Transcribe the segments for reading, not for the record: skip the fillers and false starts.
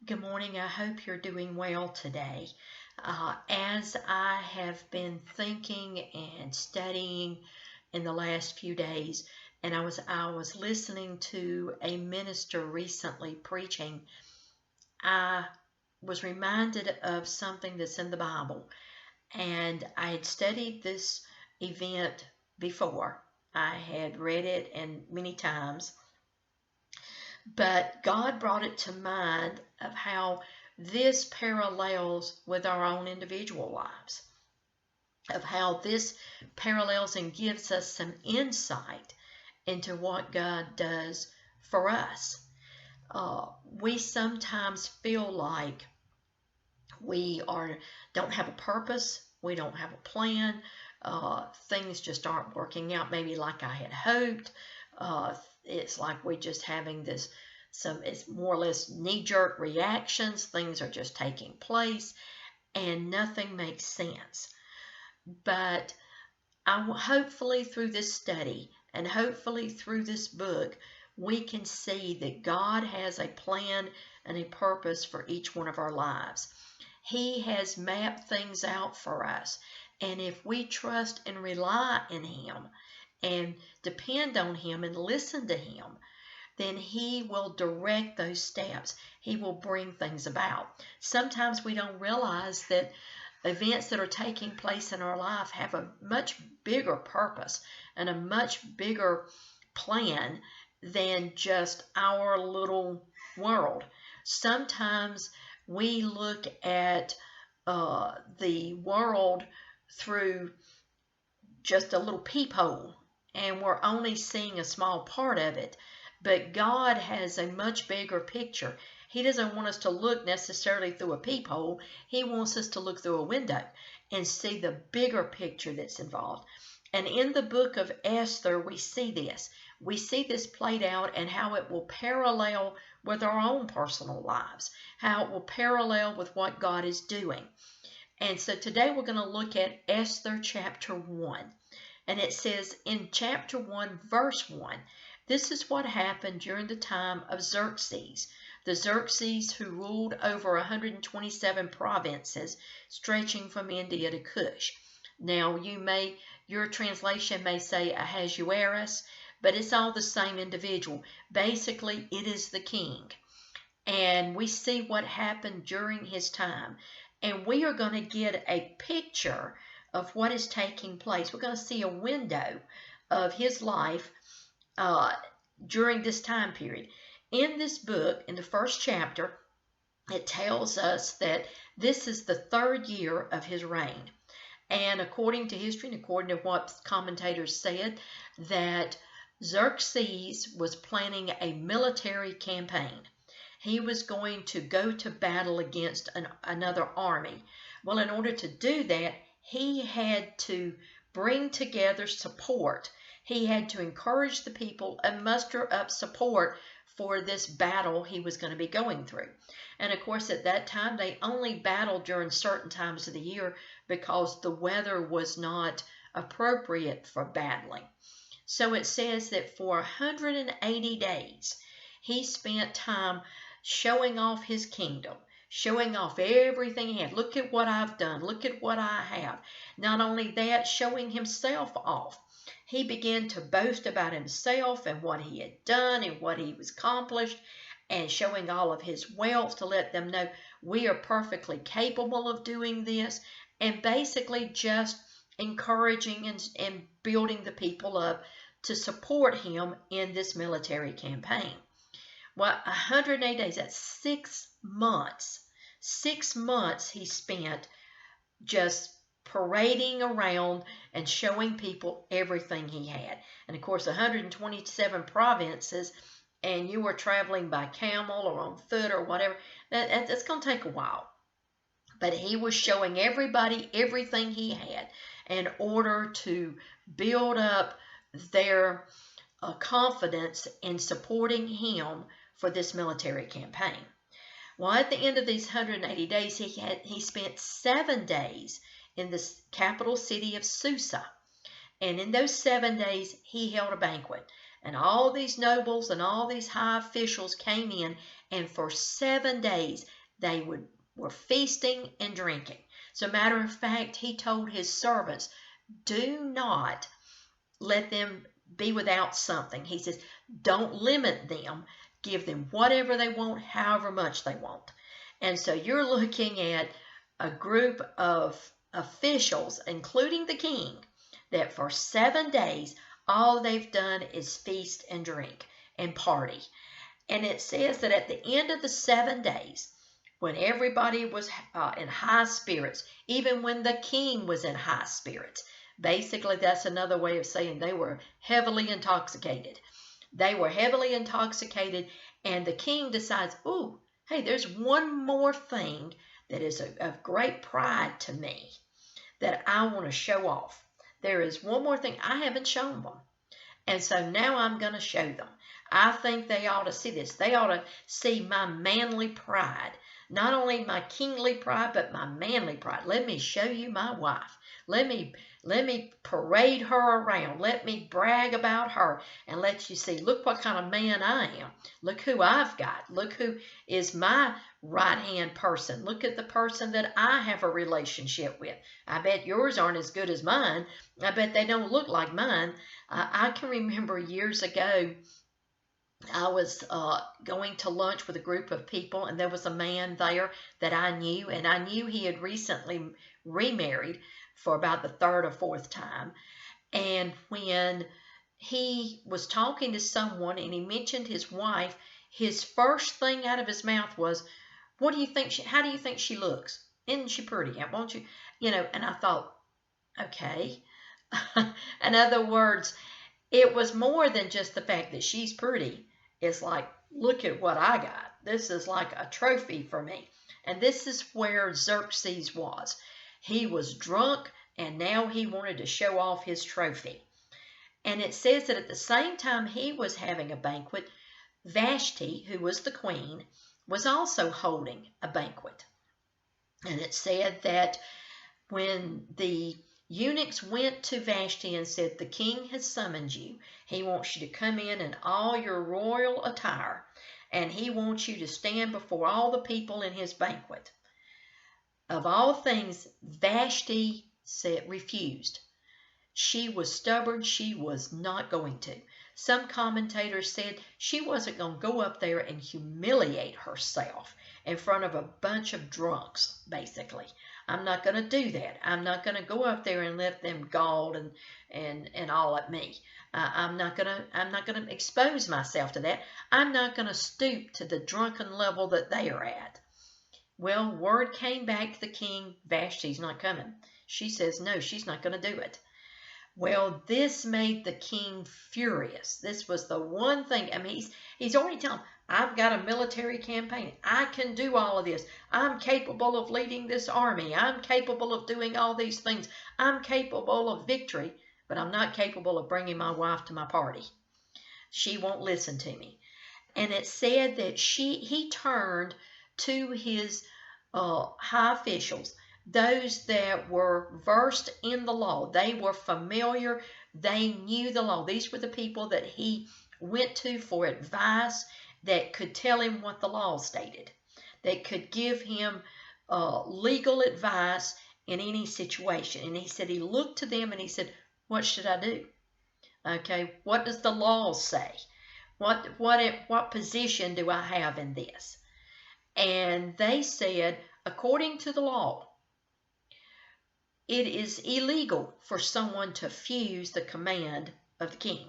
Good morning. I hope you're doing well today. As I have been thinking and studying in the last few days, and I was listening to a minister recently preaching, I was reminded of something that's in the Bible, and I had studied this event before. I had read it and many times, but God brought it to mind of how this parallels with our own individual lives, of how this parallels and gives us some insight into what God does for us. We sometimes feel like we don't have a purpose, we don't have a plan, things just aren't working out maybe like I had hoped. It's like we're just having it's more or less knee-jerk reactions. Things are just taking place and nothing makes sense. But hopefully through this study and hopefully through this book, we can see that God has a plan and a purpose for each one of our lives. He has mapped things out for us. And if we trust and rely in Him and depend on Him and listen to Him, then He will direct those steps. He will bring things about. Sometimes we don't realize that events that are taking place in our life have a much bigger purpose and a much bigger plan than just our little world. Sometimes we look at the world through just a little peephole and we're only seeing a small part of it. But God has a much bigger picture. He doesn't want us to look necessarily through a peephole. He wants us to look through a window and see the bigger picture that's involved. And in the book of Esther, we see this. We see this played out and how it will parallel with our own personal lives, how it will parallel with what God is doing. And so today we're going to look at Esther chapter 1. And it says in chapter 1, verse 1, this is what happened during the time of Xerxes, the Xerxes who ruled over 127 provinces stretching from India to Kush. Now, your translation may say Ahasuerus, but it's all the same individual. Basically, it is the king. And we see what happened during his time. And we are going to get a picture of what is taking place. We're going to see a window of his life during this time period. In this book, in the first chapter, it tells us that this is the third year of his reign. And according to history and according to what commentators said, that Xerxes was planning a military campaign. He was going to go to battle against another army. Well, in order to do that, he had to bring together support. He had to encourage the people and muster up support for this battle he was going to be going through. And of course, at that time, they only battled during certain times of the year because the weather was not appropriate for battling. So it says that for 180 days, he spent time showing off his kingdom, showing off everything he had. Look at what I've done. Look at what I have. Not only that, showing himself off. He began to boast about himself and what he had done and what he was accomplished, and showing all of his wealth to let them know we are perfectly capable of doing this, and basically just encouraging and building the people up to support him in this military campaign. Well, 108 days, that's 6 months. 6 months he spent just parading around and showing people everything he had. And of course, 127 provinces, and you were traveling by camel or on foot or whatever, that's going to take a while. But he was showing everybody everything he had in order to build up their confidence in supporting him for this military campaign. Well, at the end of these 180 days, he spent 7 days in the capital city of Susa. And in those 7 days, he held a banquet. And all these nobles and all these high officials came in, and for 7 days they were feasting and drinking. So, matter of fact, he told his servants, do not let them be without something. He says, don't limit them. Give them whatever they want, however much they want. And so you're looking at a group of officials, including the king, that for 7 days, all they've done is feast and drink and party. And it says that at the end of the 7 days, when everybody was in high spirits, even when the king was in high spirits, basically that's another way of saying they were heavily intoxicated. They were heavily intoxicated, and the king decides, ooh, hey, there's one more thing that is of great pride to me that I want to show off. There is one more thing I haven't shown them. And so now I'm going to show them. I think they ought to see this. They ought to see my manly pride. Not only my kingly pride, but my manly pride. Let me show you my wife. Let me parade her around. Let me brag about her and let you see, look what kind of man I am. Look who I've got. Look who is my right-hand person. Look at the person that I have a relationship with. I bet yours aren't as good as mine. I bet they don't look like mine. I can remember years ago, I was going to lunch with a group of people, and there was a man there that I knew, and I knew he had recently remarried for about the third or fourth time. And when he was talking to someone and he mentioned his wife, his first thing out of his mouth was, "What do you think? How do you think she looks? Isn't she pretty? Won't you?" And I thought, okay. In other words, it was more than just the fact that she's pretty. It's like, look at what I got. This is like a trophy for me. And this is where Xerxes was. He was drunk, and now he wanted to show off his trophy. And it says that at the same time he was having a banquet, Vashti, who was the queen, was also holding a banquet. And it said that when the eunuchs went to Vashti and said, the king has summoned you. He wants you to come in all your royal attire, and he wants you to stand before all the people in his banquet. Of all things, Vashti refused. She was stubborn. She was not going to. Some commentators said she wasn't going to go up there and humiliate herself in front of a bunch of drunks, basically. I'm not going to do that. I'm not going to go up there and let them gall and all at me. I'm not going to expose myself to that. I'm not going to stoop to the drunken level that they are at. Well, word came back to the king, Vashti's not coming. She says no, she's not going to do it. Well, this made the king furious. This was the one thing. I mean, he's already telling him, I've got a military campaign. I can do all of this. I'm capable of leading this army. I'm capable of doing all these things. I'm capable of victory, but I'm not capable of bringing my wife to my party. She won't listen to me. And it said that he turned to his high officials, those that were versed in the law. They were familiar. They knew the law. These were the people that he went to for advice, that could tell him what the law stated, that could give him legal advice in any situation. And he said he looked to them and he said, what should I do? Okay, what does the law say? What position do I have in this? And they said, according to the law, it is illegal for someone to refuse the command of the king.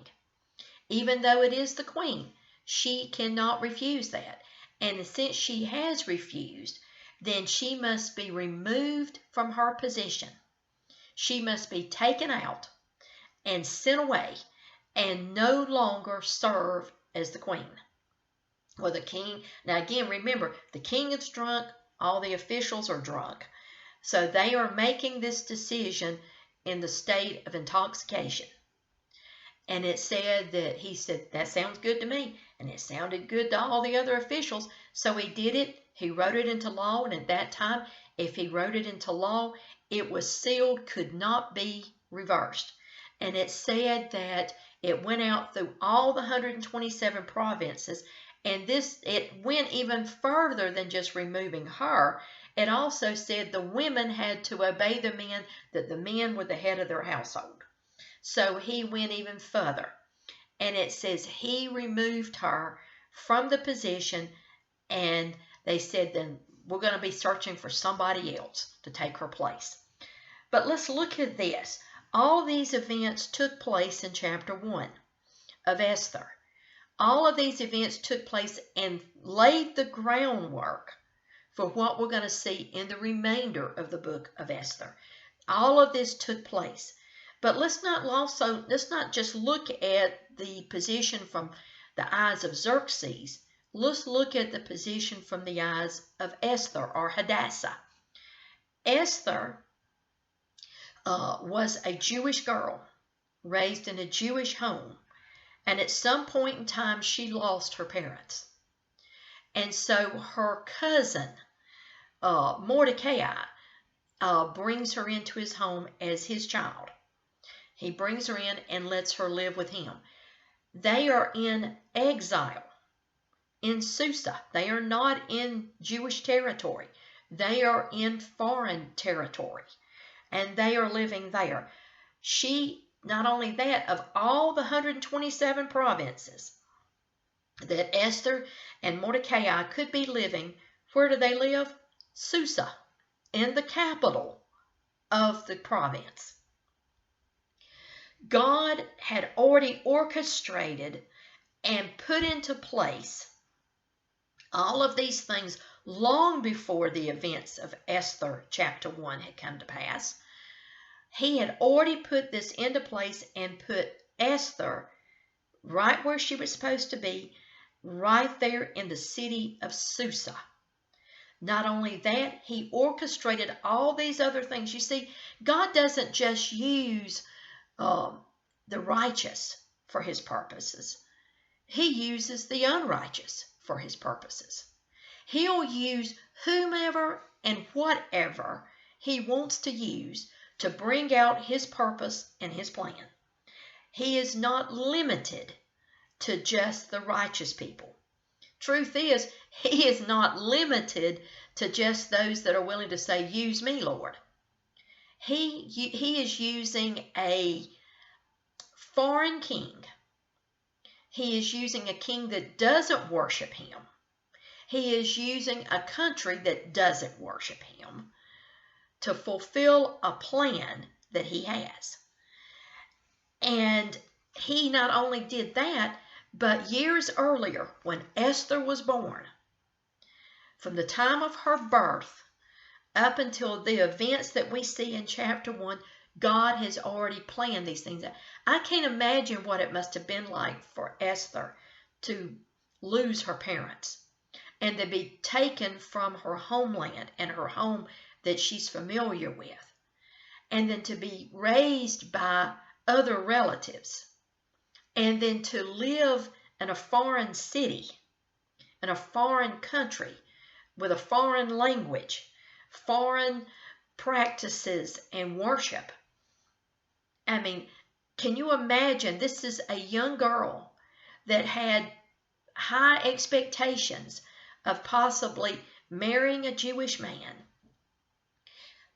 Even though it is the queen, she cannot refuse that. And since she has refused, then she must be removed from her position. She must be taken out and sent away and no longer serve as the queen. Well, the king, now again, remember, the king is drunk, all the officials are drunk. So they are making this decision in the state of intoxication. And it said that he said, that sounds good to me. And it sounded good to all the other officials. So he did it. He wrote it into law. And at that time, if he wrote it into law, it was sealed, could not be reversed. And it said that It went out through all the 127 provinces, and it went even further than just removing her. It also said the women had to obey the men, that the men were the head of their household. So he went even further. And it says he removed her from the position, and they said, then we're going to be searching for somebody else to take her place. But let's look at this. All these events took place in chapter 1 of Esther. All of these events took place and laid the groundwork for what we're going to see in the remainder of the book of Esther. All of this took place. But let's not just look at the position from the eyes of Xerxes. Let's look at the position from the eyes of Esther, or Hadassah. Esther was a Jewish girl raised in a Jewish home, and at some point in time she lost her parents. And so her cousin, Mordecai, brings her into his home as his child. He brings her in and lets her live with him. They are in exile in Susa. They are not in Jewish territory. They are in foreign territory, and they are living there. Not only that, of all the 127 provinces that Esther and Mordecai could be living, where do they live? Susa, in the capital of the province. God had already orchestrated and put into place all of these things long before the events of Esther chapter 1 had come to pass. He had already put this into place and put Esther right where she was supposed to be, right there in the city of Susa. Not only that, he orchestrated all these other things. You see, God doesn't just use the righteous for his purposes. He uses the unrighteous for his purposes. He'll use whomever and whatever he wants to use to bring out his purpose and his plan. He is not limited to just the righteous people. Truth is, he is not limited to just those that are willing to say, use me, Lord. He is using a foreign king. He is using a king that doesn't worship him. He is using a country that doesn't worship him to fulfill a plan that he has. And he not only did that, but years earlier, when Esther was born, from the time of her birth up until the events that we see in chapter 1, God has already planned these things. I can't imagine what it must have been like for Esther to lose her parents and to be taken from her homeland and her home that she's familiar with, and then to be raised by other relatives, and then to live in a foreign city, in a foreign country, with a foreign language, foreign practices and worship. I mean, can you imagine? This is a young girl that had high expectations of possibly marrying a Jewish man,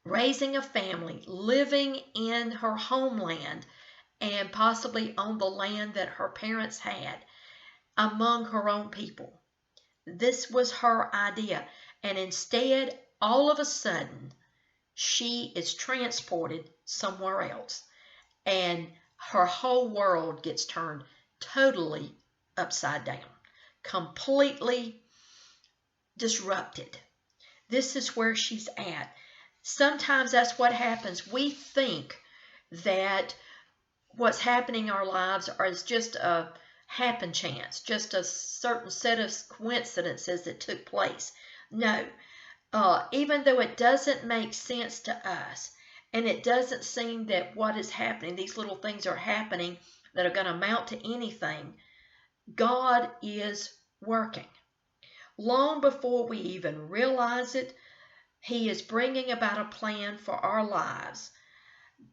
raising a family, living in her homeland, and possibly on the land that her parents had, among her own people. This was her idea. And instead, all of a sudden, she is transported somewhere else. And her whole world gets turned totally upside down, completely disrupted. This is where she's at. Sometimes that's what happens. We think that what's happening in our lives is just a happen chance, just a certain set of coincidences that took place. No, even though it doesn't make sense to us, and it doesn't seem that what is happening, these little things are happening that are going to amount to anything, God is working. Long before we even realize it, he is bringing about a plan for our lives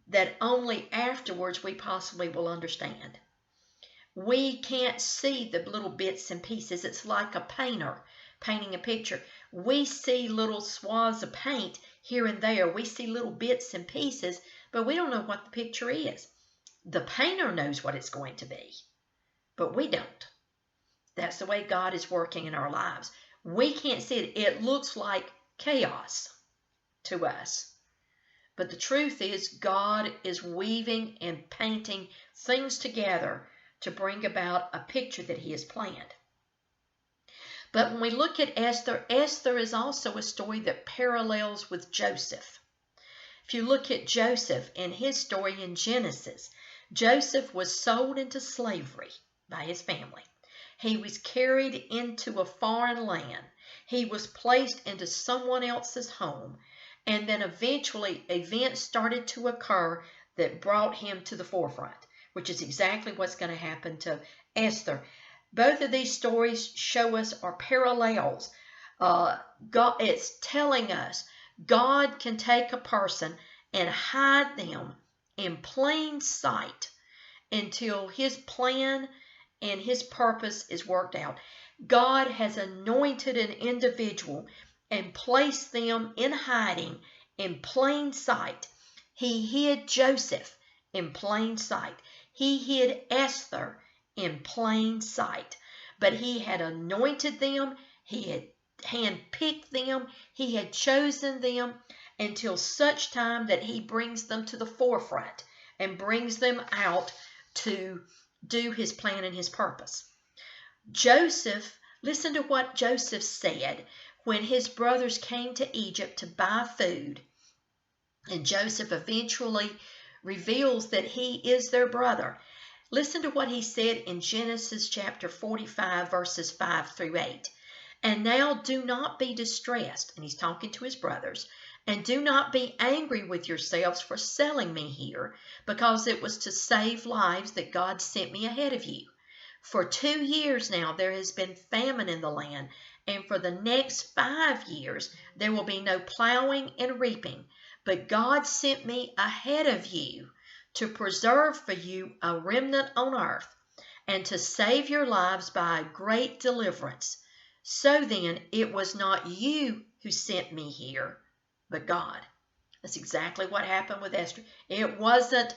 that only afterwards we possibly will understand. We can't see the little bits and pieces. It's like a painter painting a picture. We see little swaths of paint here and there. We see little bits and pieces, but we don't know what the picture is. The painter knows what it's going to be, but we don't. That's the way God is working in our lives. We can't see it. It looks like chaos to us. But the truth is, God is weaving and painting things together to bring about a picture that He has planned. But when we look at Esther, Esther is also a story that parallels with Joseph. If you look at Joseph and his story in Genesis, Joseph was sold into slavery by his family. He was carried into a foreign land. He was placed into someone else's home. And then eventually events started to occur that brought him to the forefront, which is exactly what's going to happen to Esther. Both of these stories show us our parallels. It's telling us God can take a person and hide them in plain sight until His plan and His purpose is worked out. God has anointed an individual and placed them in hiding in plain sight. He hid Joseph in plain sight. He hid Esther in plain sight. But He had anointed them. He had handpicked them. He had chosen them until such time that He brings them to the forefront and brings them out to do His plan and His purpose. Joseph, listen to what Joseph said when his brothers came to Egypt to buy food. And Joseph eventually reveals that he is their brother. Listen to what he said in Genesis chapter 45, verses 5 through 8. And now do not be distressed, and he's talking to his brothers, and do not be angry with yourselves for selling me here, because it was to save lives that God sent me ahead of you. For 2 years now there has been famine in the land, and for the next 5 years there will be no plowing and reaping. But God sent me ahead of you to preserve for you a remnant on earth, and to save your lives by a great deliverance. So then it was not you who sent me here, but God. That's exactly what happened with Esther. It wasn't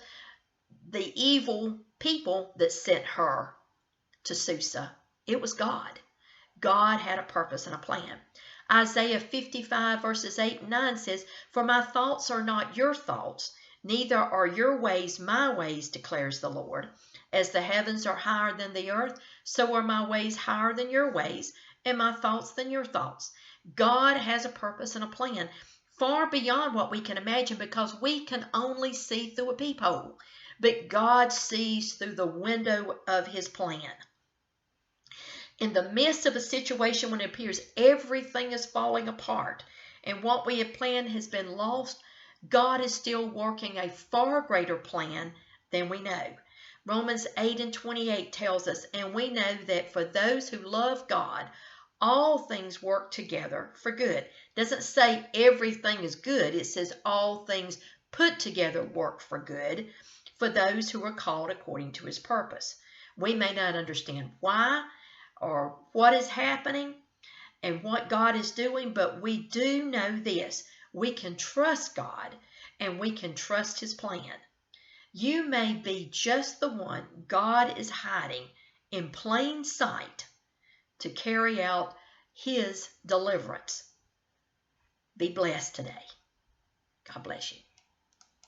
the evil people that sent her to Susa. It was God. God had a purpose and a plan. Isaiah 55 verses 8 and 9 says, For my thoughts are not your thoughts, neither are your ways my ways, declares the Lord. As the heavens are higher than the earth, so are my ways higher than your ways, and my thoughts than your thoughts. God has a purpose and a plan far beyond what we can imagine, because we can only see through a peephole. But God sees through the window of His plan. In the midst of a situation when it appears everything is falling apart and what we have planned has been lost, God is still working a far greater plan than we know. Romans 8 and 28 tells us, and we know that for those who love God, all things work together for good. It doesn't say everything is good. It says all things put together work for good for those who are called according to His purpose. We may not understand why or what is happening and what God is doing, but we do know this. We can trust God and we can trust His plan. You may be just the one God is hiding in plain sight to carry out His deliverance. Be blessed today. God bless you.